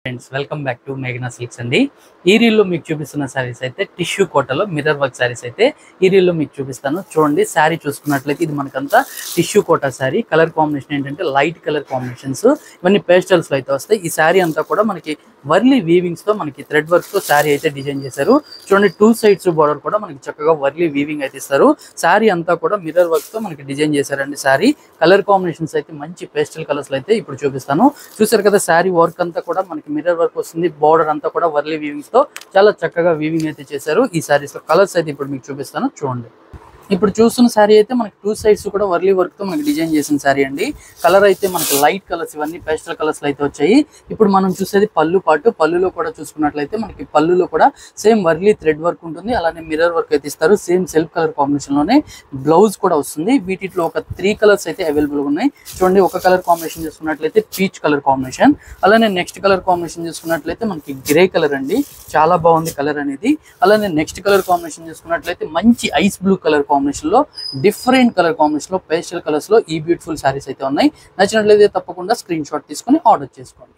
Friends welcome back to మేఘనా silks అండి. ఈ రీల్లో మీకు చూపిస్తున్న శారీస్ అయితే టిష్యూ కోటలో మిర్రర్ వర్క్ శారీస్ అయితే ఈ రీల్లో మీకు చూపిస్తాను. చూడండి, శారీ చూసుకున్నట్లయితే ఇది మనకంతా tissue Kota sari. Colour combination ఏంటంటే లైట్ కలర్ కాంబినేషన్స్, ఇవన్నీ పేస్టల్స్లో అయితే వస్తాయి. ఈ శారీ అంతా కూడా మనకి వర్లీ వీవింగ్స్తో మనకి థ్రెడ్ వర్క్తో శారీ అయితే డిజైన్ చేశారు. చూడండి, 2 sides బార్డర్ కూడా మనకి చక్కగా వర్లీ వీవింగ్ అయితే ఇస్తారు. శారీ అంతా కూడా మిర్రర్ వర్క్తో మనకి డిజైన్ చేశారండి. శారీ కలర్ కాంబినేషన్స్ అయితే మంచి పేస్టల్ కలర్స్లో అయితే ఇప్పుడు చూపిస్తాను. చూసారు కదా, శారీ వర్క్ అంతా కూడా మనకి మిర్రర్ వర్క్ వస్తుంది. బార్డర్ అంతా కూడా వర్లీ వీవింగ్స్ తో చాలా చక్కగా వీవింగ్ అయితే చేశారు. ఈ శారీస్ లో కలర్స్ అయితే ఇప్పుడు మీకు చూపిస్తాను, చూడండి. ఇప్పుడు చూస్తున్న శారీ అయితే మనకి 2 sides కూడా వర్లీ వర్క్ తో మనకి డిజైన్ చేసిన శారీ అండి. కలర్ అయితే మనకి లైట్ కలర్స్, ఇవన్నీ పేస్టల్ కలర్స్ అయితే వచ్చాయి. ఇప్పుడు మనం చూసేది పళ్ళు పాటు. పళ్ళులో కూడా చూసుకున్నట్లయితే మనకి పళ్ళులో కూడా సేమ్ వర్లీ థ్రెడ్ వర్క్ ఉంటుంది, అలానే మిర్రర్ వర్క్ అయితే ఇస్తారు. సేమ్ సెల్ఫ్ కలర్ కాంబినేషన్ లోనే బ్లౌజ్ కూడా వస్తుంది. వీటిలో ఒక 3 కలర్స్ అయితే అవైలబుల్ ఉన్నాయి. చూడండి, ఒక కలర్ కాంబినేషన్ చూసుకున్నట్లయితే పీచ్ కలర్ కాంబినేషన్, అలానే నెక్స్ట్ కలర్ కాంబినేషన్ చూసుకున్నట్లయితే మనకి గ్రే కలర్ అండి. చాలా బాగుంది కలర్ అనేది. అలానే నెక్స్ట్ కలర్ కాంబినేషన్ చూసుకున్నట్లయితే మంచి ఐస్ బ్లూ కలర్ కాంబినేషన్ లో, డిఫరెంట్ కలర్ కాంబినేషన్ లో, పేస్టల్ కలర్స్ లో ఈ బ్యూటిఫుల్ శారీస్ అయితే ఉన్నాయి. నచ్చినట్లయితే తప్పకుండా స్క్రీన్ షాట్ తీసుకొని ఆర్డర్ చేసుకోండి.